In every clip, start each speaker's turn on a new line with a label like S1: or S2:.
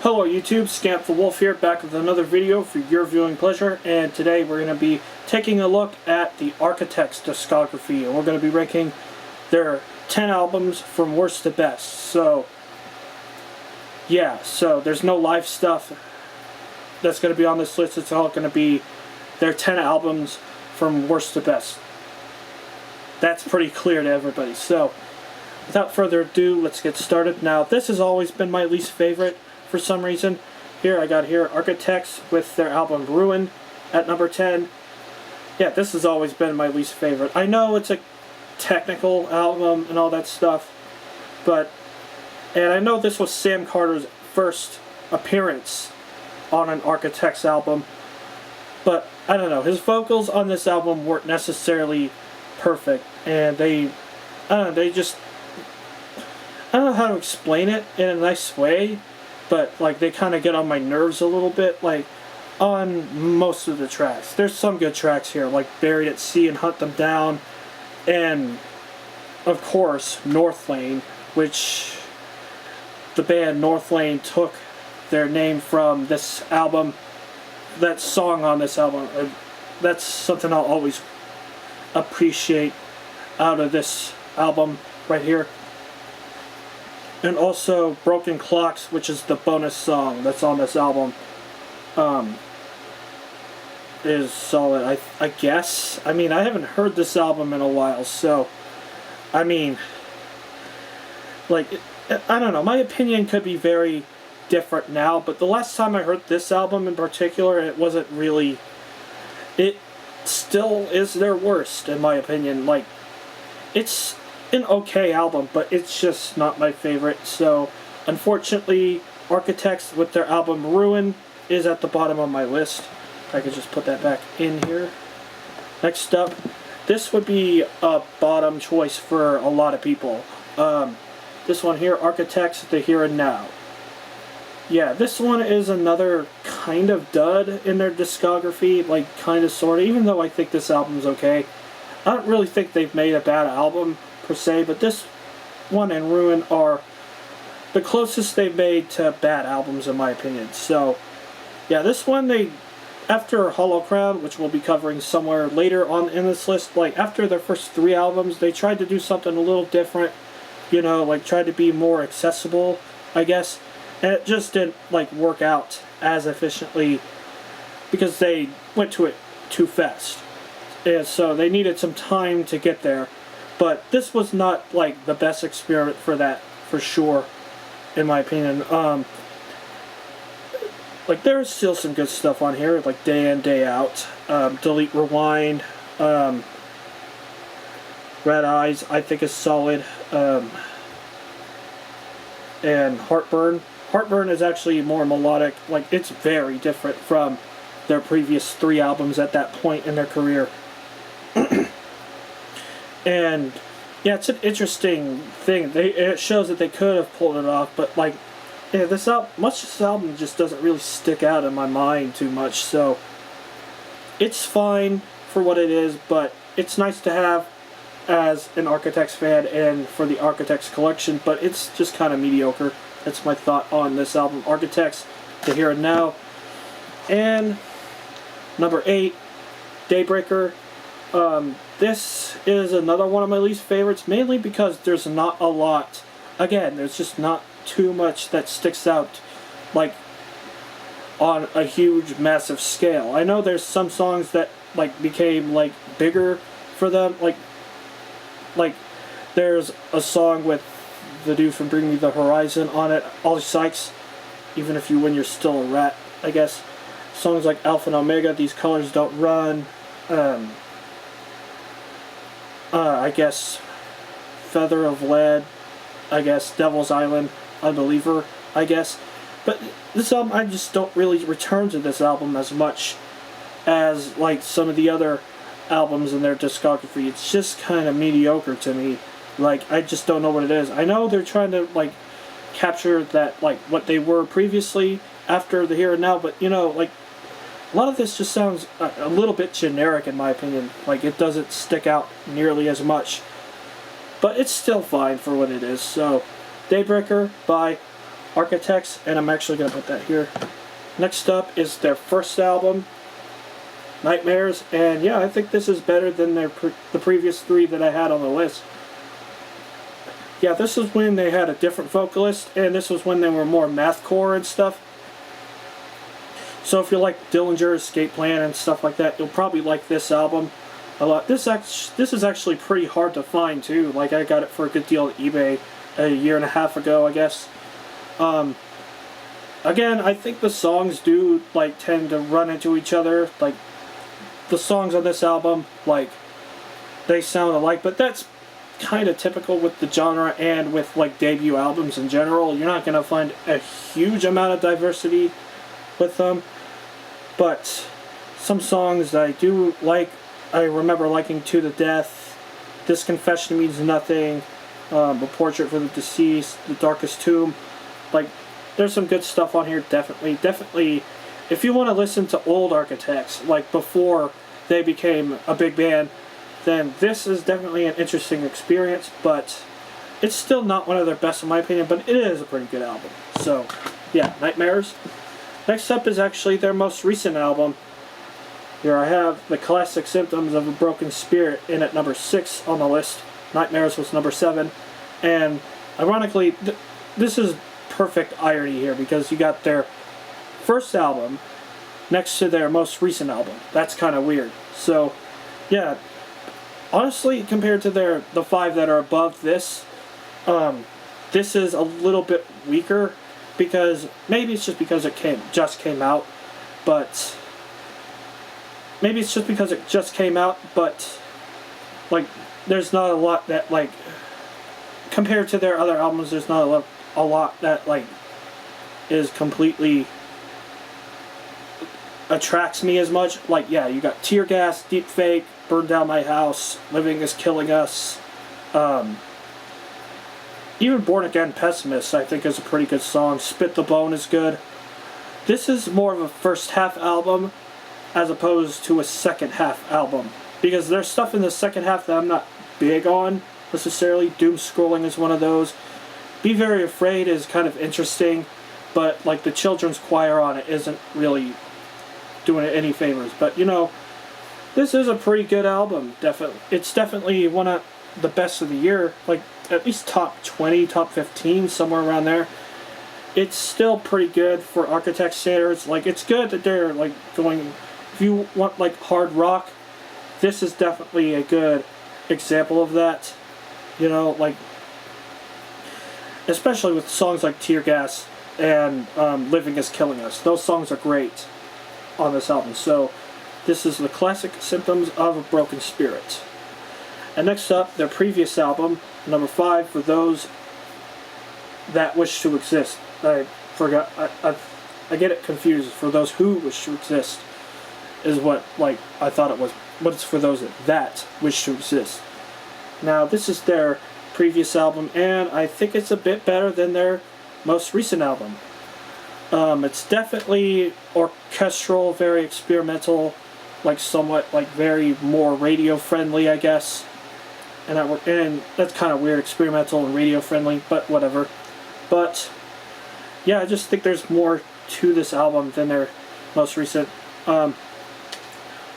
S1: Hello YouTube, Scamp the Wolf here, back with another video for your viewing pleasure, and today we're going to be taking a look at the Architects discography, and we're going to be ranking their 10 albums from worst to best. So, yeah, so there's no live stuff that's going to be on this list. It's all going to be their 10 albums from worst to best. That's pretty clear to everybody. So, without further ado, let's get started. Now, this has always been my least favorite for some reason. Here, I got here Architects with their album Ruin at number 10. Yeah, this has always been my least favorite. I know it's a technical album and all that stuff, and I know this was Sam Carter's first appearance on an Architects album, but I don't know, his vocals on this album weren't necessarily perfect, and I don't know how to explain it in a nice way, but like they kind of get on my nerves a little bit, like on most of the tracks. There's some good tracks here, like Buried at Sea and Hunt Them Down, and of course North Lane, which the band North Lane took their name from this album, that song on this album. That's something I'll always appreciate out of this album right here. And also Broken Clocks, which is the bonus song that's on this album, is solid, I guess. I mean, I haven't heard this album in a while, so, I mean, like, I don't know, my opinion could be very different now, but the last time I heard this album in particular, it wasn't really, it still is their worst, in my opinion. Like, it's an okay album, but it's just not my favorite. So unfortunately, Architects with their album Ruin is at the bottom of my list. If I could just put that back in here. Next up, this would be a bottom choice for a lot of people. This one here, Architects, The Here and Now. Yeah, this one is another kind of dud in their discography, like kind of sort of, even though I think this album's okay. I don't really think they've made a bad album per se, but this one and Ruin are the closest they've made to bad albums in my opinion. So yeah, this one, they, after Hollow Crown, which we'll be covering somewhere later on in this list, like after their first 3 albums, they tried to do something a little different, you know, like tried to be more accessible, I guess, and it just didn't like work out as efficiently because they went to it too fast, and so they needed some time to get there. But this was not like the best experiment for that, for sure, in my opinion. Like there's still some good stuff on here, like Day In, Day Out, Delete Rewind, Red Eyes I think is solid, and Heartburn. Heartburn is actually more melodic. Like it's very different from their previous 3 albums at that point in their career. And yeah, it's an interesting thing. It shows that they could have pulled it off, but like, yeah, this album just doesn't really stick out in my mind too much. So it's fine for what it is, but it's nice to have as an Architects fan and for the Architects collection. But it's just kind of mediocre. That's my thought on this album, Architects, The Here and Now. And number 8, Daybreaker. This is another one of my least favorites, mainly because there's not a lot. Again, there's just not too much that sticks out, like, on a huge, massive scale. I know there's some songs that, like, became, like, bigger for them. Like there's a song with the dude from Bring Me the Horizon on it, Ollie Sykes, Even If You Win You're Still a Rat, I guess. Songs like Alpha and Omega, These Colors Don't Run, I guess Feather of Lead, I guess Devil's Island, Unbeliever, I guess. But this album, I just don't really return to this album as much as like some of the other albums in their discography. It's just kind of mediocre to me. Like, I just don't know what it is. I know they're trying to like capture that, like what they were previously after the Here and Now, but you know, like a lot of this just sounds a little bit generic in my opinion. Like it doesn't stick out nearly as much, but it's still fine for what it is. So Daybreaker by Architects, and I'm actually going to put that here. Next up is their first album, Nightmares, and yeah, I think this is better than the previous three that I had on the list. Yeah, this is when they had a different vocalist, and this was when they were more mathcore and stuff. So if you like Dillinger, Escape Plan, and stuff like that, you'll probably like this album a lot. This is actually pretty hard to find too. Like, I got it for a good deal on eBay a year and a half ago, I guess. Again, I think the songs do like tend to run into each other. Like, the songs on this album, like, they sound alike, but that's kind of typical with the genre and with like debut albums in general. You're not going to find a huge amount of diversity with them, but some songs that I do like, I remember liking To the Death, This Confession Means Nothing, A Portrait for the Deceased, The Darkest Tomb. Like, there's some good stuff on here, definitely. If you want to listen to old Architects, like before they became a big band, then this is definitely an interesting experience, but it's still not one of their best in my opinion, but it is a pretty good album. So, yeah, Nightmares. Next up is actually their most recent album. Here I have The Classic Symptoms of a Broken Spirit in at number 6 on the list. Nightmares was number 7. And ironically, this is perfect irony here, because you got their first album next to their most recent album. That's kind of weird. So, yeah, honestly, compared to the 5 that are above this, this is a little bit weaker, because maybe it's just because it just came out, but like, there's not a lot that, like, compared to their other albums, there's not a lot that, like, is completely attracts me as much. Like, yeah, you got Tear Gas, Deep Fake, Burn Down My House, Living is Killing Us, even Born Again Pessimist, I think, is a pretty good song. Spit the Bone is good. This is more of a first half album as opposed to a second half album, because there's stuff in the second half that I'm not big on necessarily. Doom Scrolling is one of those. Be Very Afraid is kind of interesting, but like the children's choir on it isn't really doing it any favors. But you know, this is a pretty good album. It's definitely one of the best of the year, like at least top 20, top 15, somewhere around there. It's still pretty good for Architect standards. Like, it's good that they're like going, if you want like hard rock, this is definitely a good example of that. You know, like, especially with songs like Tear Gas and Living is Killing Us. Those songs are great on this album. So this is The Classic Symptoms of a Broken Spirit. And next up, their previous album, number 5, For Those That Wish to Exist. I forgot, I get it confused. For Those Who Wish to Exist is what, like, I thought it was. But it's For Those That Wish to Exist. Now, this is their previous album, and I think it's a bit better than their most recent album. It's definitely orchestral, very experimental, like somewhat like very more radio friendly, I guess. And that's kind of weird, experimental and radio friendly, but whatever. But yeah, I just think there's more to this album than their most recent.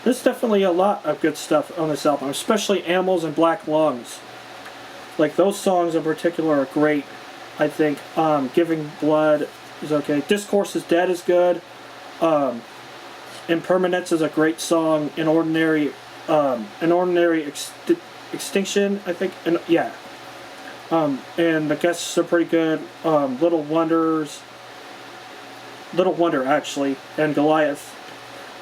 S1: There's definitely a lot of good stuff on this album, especially Animals and Black Lungs. Like, those songs in particular are great, I think. Giving Blood is okay. Discourse is Dead is good. Impermanence is a great song. An Ordinary Extinction, I think. And yeah. And the guests are pretty good. Little Wonder actually, and Goliath.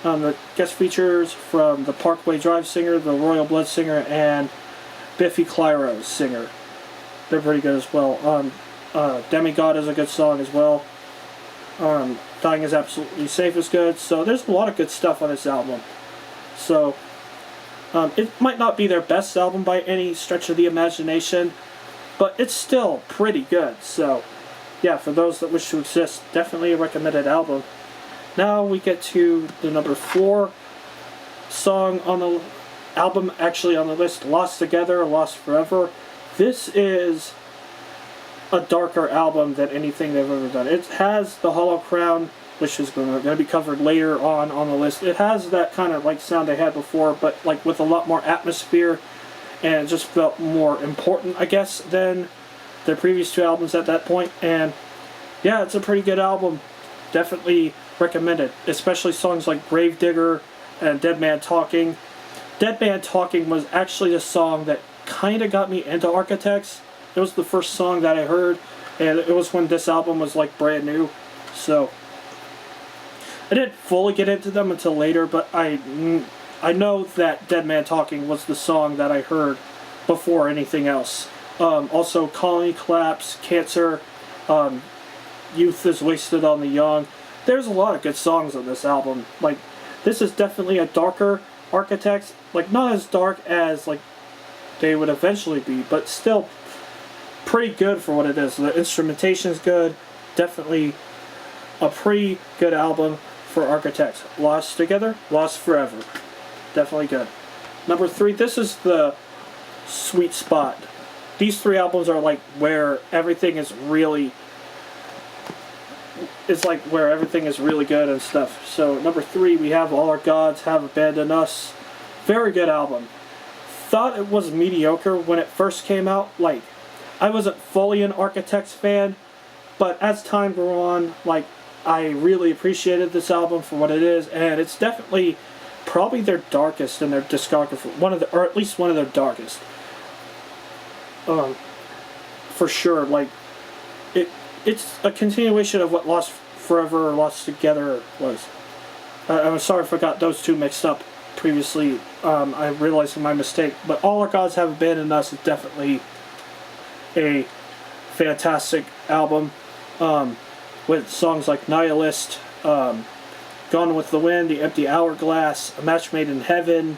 S1: The guest features from the Parkway Drive singer, the Royal Blood singer, and Biffy Clyro's singer. They're pretty good as well. Demigod is a good song as well. Dying is Absolutely Safe is good. So there's a lot of good stuff on this album. So it might not be their best album by any stretch of the imagination, but it's still pretty good. So yeah, For Those That Wish to Exist, definitely a recommended album. Now we get to the number 4 song on the album, actually on the list, Lost Together, Lost Forever. This is a darker album than anything they've ever done. It has the Hollow Crown, which is going to be covered later on the list. It has that kind of like sound they had before, but like with a lot more atmosphere, and it just felt more important, I guess, than their previous two albums at that point. And yeah, it's a pretty good album. Definitely recommended, especially songs like Gravedigger and Dead Man Talking. Dead Man Talking was actually the song that kind of got me into Architects. It was the first song that I heard, and it was when this album was like brand new. So I didn't fully get into them until later, but I know that Dead Man Talking was the song that I heard before anything else. Also Colony Collapse, Cancer, Youth is Wasted on the Young. There's a lot of good songs on this album. Like, this is definitely a darker Architects. Like, not as dark as like they would eventually be, but still pretty good for what it is. The instrumentation is good. Definitely a pretty good album for Architects. Lost Together, Lost Forever. Definitely good. Number 3, this is the sweet spot. These 3 albums are like where everything is really... It's like where everything is really good and stuff. So number 3, we have All Our Gods Have Abandoned Us. Very good album. Thought it was mediocre when it first came out. Like, I wasn't fully an Architects fan, but as time grew on, like, I really appreciated this album for what it is, and it's definitely probably their darkest in their discography. Or at least one of their darkest. For sure. Like, it's a continuation of what Lost Forever or Lost Together was. I'm sorry if I got those two mixed up previously. I realized my mistake. But All Our Gods Have Abandoned Us is definitely a fantastic album. With songs like Nihilist, Gone with the Wind, The Empty Hourglass, A Match Made in Heaven,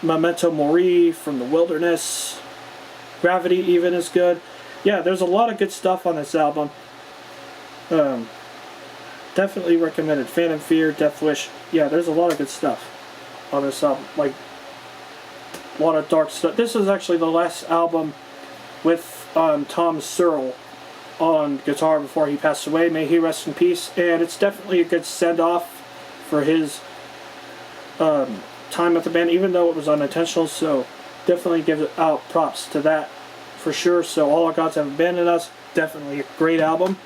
S1: Memento Mori, From the Wilderness, Gravity even is good. Yeah, there's a lot of good stuff on this album. Definitely recommended. Phantom Fear, Death Wish. Yeah, there's a lot of good stuff on this album. Like, a lot of dark stuff. This is actually the last album with Tom Searle on guitar before he passed away. May he rest in peace. And it's definitely a good send-off for his time with the band, even though it was unintentional. So definitely give out props to that for sure. So All Our Gods Have Abandoned Us, definitely a great album.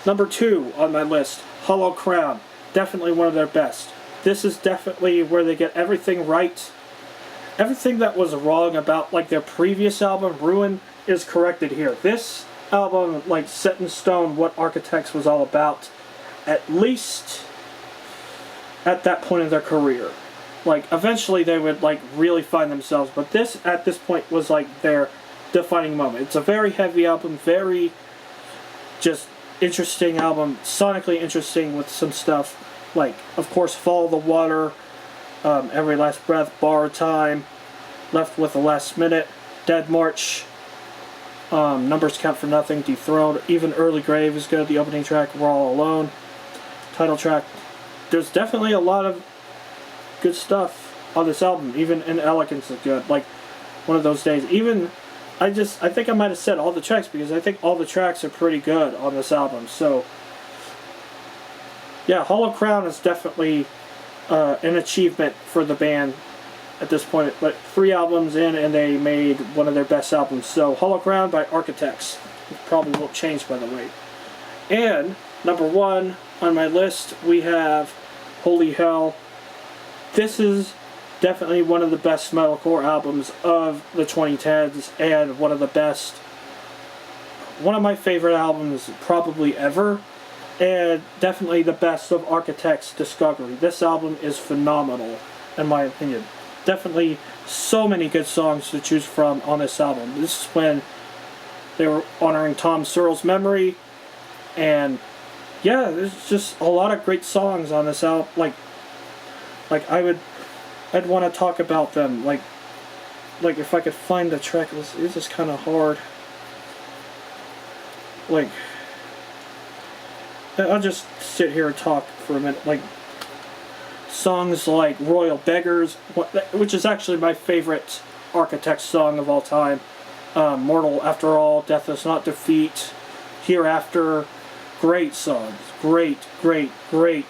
S1: Number 2 on my list, Hollow Crown, definitely one of their best. This is definitely where they get everything right. Everything that was wrong about like their previous album, Ruin, is corrected here. This album like set in stone what Architects was all about, at least at that point in their career. Like, eventually they would like really find themselves, but this at this point was like their defining moment. It's a very heavy album, very just interesting album, sonically interesting with some stuff like, of course, Fall of the Water, Every Last Breath, Borrowed Time, Left with the Last Minute, Dead March, Numbers Count for Nothing, Dethroned, even Early Grave is good, the opening track, We're All Alone, title track. There's definitely a lot of good stuff on this album. Even In Elegance is good. Like, one of those days. Even, I think I might have said all the tracks, because I think all the tracks are pretty good on this album. So, yeah, Hollow Crown is definitely an achievement for the band at this point. But 3 albums in, and they made one of their best albums. So, Hollow Crown by Architects. It probably won't change, by the way. And, number 1 on my list, we have Holy Hell. This is definitely one of the best metalcore albums of the 2010s, and one of the best, one of my favorite albums probably ever, and definitely the best of Architects' discography. This album is phenomenal, in my opinion. Definitely so many good songs to choose from on this album. This is when they were honoring Tom Searle's memory, and yeah, there's just a lot of great songs on this album. Like I'd want to talk about them. Like if I could find the track list, it's just kind of hard. Like, I'll just sit here and talk for a minute. Like, songs like Royal Beggars, which is actually my favorite Architect's song of all time. Mortal After All, Death Is Not Defeat, Hereafter. Great songs. Great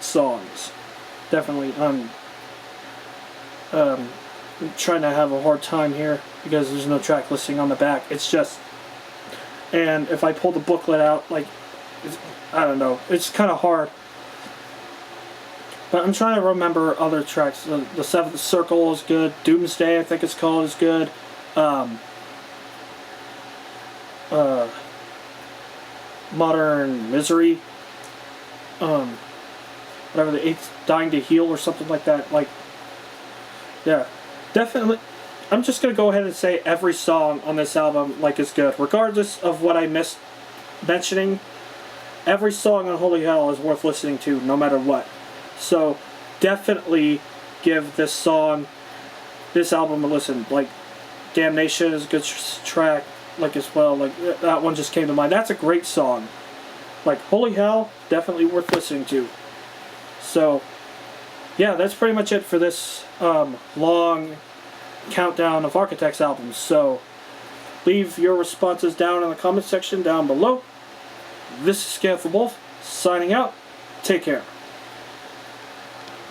S1: songs. Definitely. I'm trying to have a hard time here because there's no track listing on the back. It's just... And if I pull the booklet out, like... I don't know. It's kind of hard. But I'm trying to remember other tracks. The Seventh Circle is good. Doomsday, I think it's called, is good. Modern Misery. Whatever, the Eighth Dying to Heal or something like that. Like, yeah. Definitely. I'm just going to go ahead and say every song on this album, like, is good. Regardless of what I missed mentioning, every song on Holy Hell is worth listening to, no matter what. So, definitely give this album a listen. Like, Damnation is a good track, like, as well. Like, that one just came to mind. That's a great song. Like, Holy Hell, definitely worth listening to. So, yeah, that's pretty much it for this long countdown of Architect's albums. So, leave your responses down in the comment section down below. This is Scan for Wolf, signing out. Take care.